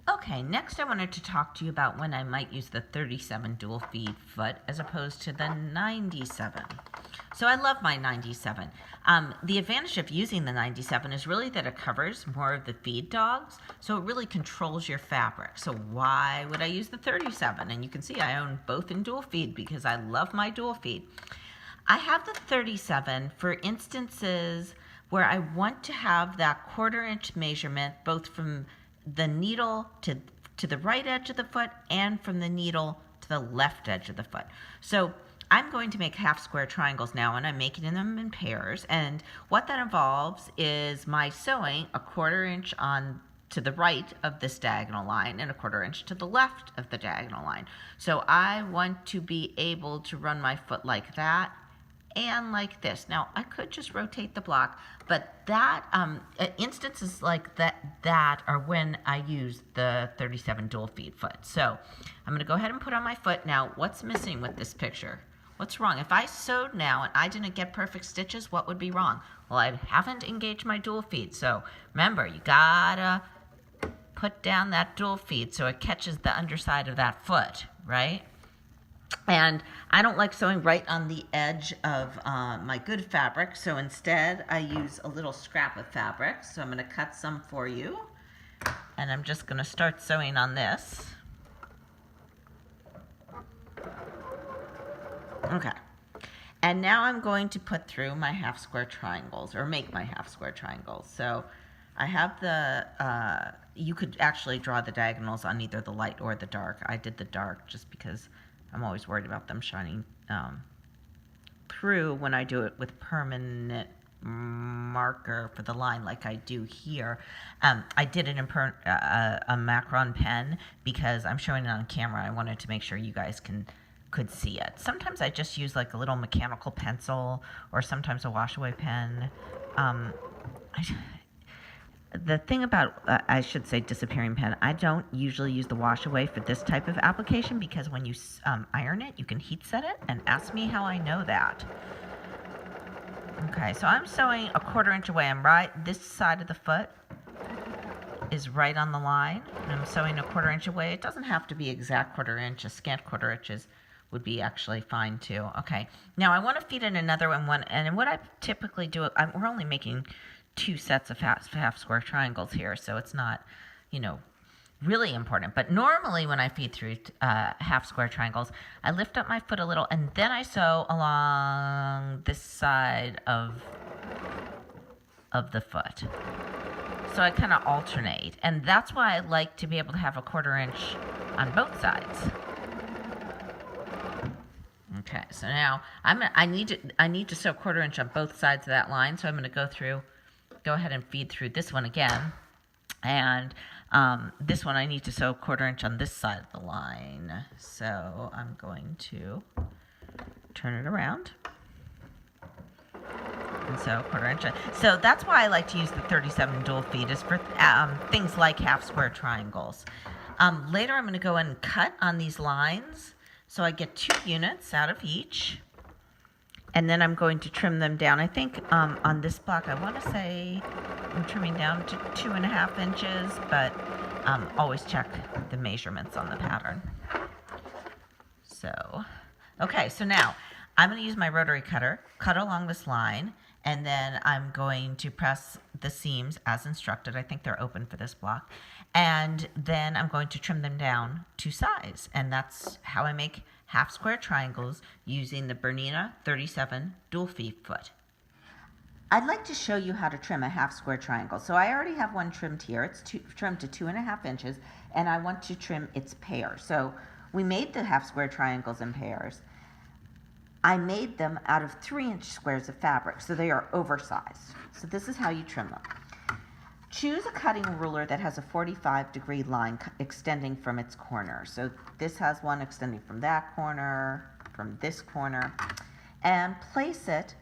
Okay, next I wanted to talk to you about when I might use the 37 dual feed foot as opposed to the 97. So I love my 97. The advantage of using the 97 is really that it covers more of the feed dogs, so it really controls your fabric. So why would I use the 37? And you can see I own both in dual feed because I love my dual feed. I have the 37 for instances where I want to have that 1/4 inch measurement both from the needle to the right edge of the foot and from the needle to the left edge of the foot. So I'm going to make half square triangles now, and I'm making them in pairs, and what that involves is my sewing a 1/4 inch on to the right of this diagonal line and a 1/4 inch to the left of the diagonal line. So I want to be able to run my foot like that and like this. Now I could just rotate the block, but that instances like that are when I use the 37 dual feed foot. So I'm going to go ahead and put on my foot. Now what's missing with this picture? What's wrong? If I sewed now and I didn't get perfect stitches, what would be wrong? Well, I haven't engaged my dual feed. So remember, you gotta put down that dual feed so it catches the underside of that foot, right? And I don't like sewing right on the edge of my good fabric, so instead I use a little scrap of fabric. So I'm going to cut some for you, and I'm just going to start sewing on this. Okay, and now I'm going to put through my half square triangles, or make my half square triangles. So I have the, you could actually draw the diagonals on either the light or the dark. I did the dark just because I'm always worried about them shining through when I do it with permanent marker for the line like I do here. I did it in a Macron pen because I'm showing it on camera. I wanted to make sure you guys could see it. Sometimes I just use like a little mechanical pencil or sometimes a wash away pen. The thing about, I should say disappearing pen, I don't usually use the wash away for this type of application because when you iron it, you can heat set it, and ask me how I know that. Okay, so I'm sewing a 1/4 inch away. I'm right, this side of the foot is right on the line, and I'm sewing a 1/4 inch away. It doesn't have to be exact 1/4 inch, a scant 1/4 inches would be actually fine too. Okay, now I want to feed in another one, and what I typically do, we're only making 2 sets of half square triangles here, so it's not, you know, really important. But normally when I feed through half square triangles, I lift up my foot a little and then I sew along this side of the foot. So I kind of alternate, and that's why I like to be able to have a 1/4 inch on both sides. Okay, so now I need to sew 1/4 inch on both sides of that line, so I'm going to go ahead and feed through this one again, and this one I need to sew 1/4 inch on this side of the line. So I'm going to turn it around and sew 1/4 inch. So that's why I like to use the 37 dual feed, is for things like half square triangles. Later I'm going to go and cut on these lines, so I get 2 units out of each. And then I'm going to trim them down. I think on this block, I want to say I'm trimming down to 2.5 inches, but always check the measurements on the pattern. So, okay, so now I'm going to use my rotary cutter, cut along this line, and then I'm going to press the seams as instructed. I think they're open for this block. And then I'm going to trim them down to size. And that's how I make half square triangles using the BERNINA 37 dual feed foot. I'd like to show you how to trim a half square triangle. So I already have one trimmed here. It's trimmed to 2.5 inches, and I want to trim its pair. So we made the half square triangles in pairs. I made them out of 3-inch squares of fabric, so they are oversized. So this is how you trim them. Choose a cutting ruler that has a 45-degree line extending from its corner. So this has one extending from that corner, from this corner, and place it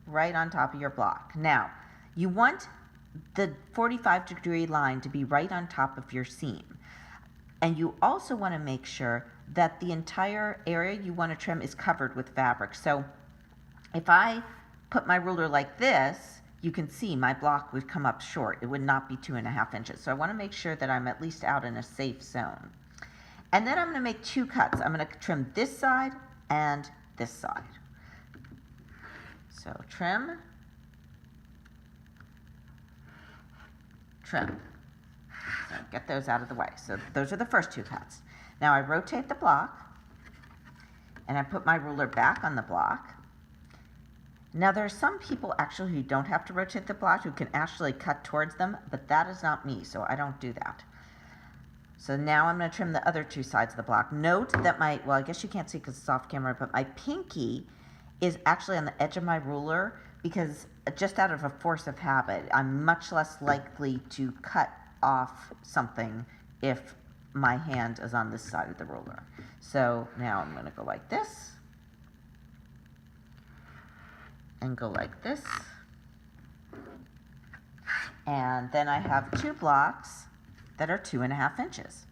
right on top of your block. Now, you want the 45-degree line to be right on top of your seam. And you also want to make sure that the entire area you want to trim is covered with fabric. So if I put my ruler like this, you can see my block would come up short. It would not be 2.5 inches. So I want to make sure that I'm at least out in a safe zone. And then I'm going to make 2 cuts. I'm going to trim this side and this side. So trim, trim. So get those out of the way. So those are the first 2 cuts. Now I rotate the block and I put my ruler back on the block. Now there are some people actually who don't have to rotate the block, who can actually cut towards them, but that is not me, so I don't do that. So now I'm going to trim the other 2 sides of the block. Note that my, well, I guess you can't see because it's off camera, but my pinky is actually on the edge of my ruler because just out of a force of habit, I'm much less likely to cut off something if my hand is on this side of the ruler. So now I'm going to go like this and go like this. And then I have 2 blocks that are 2.5 inches.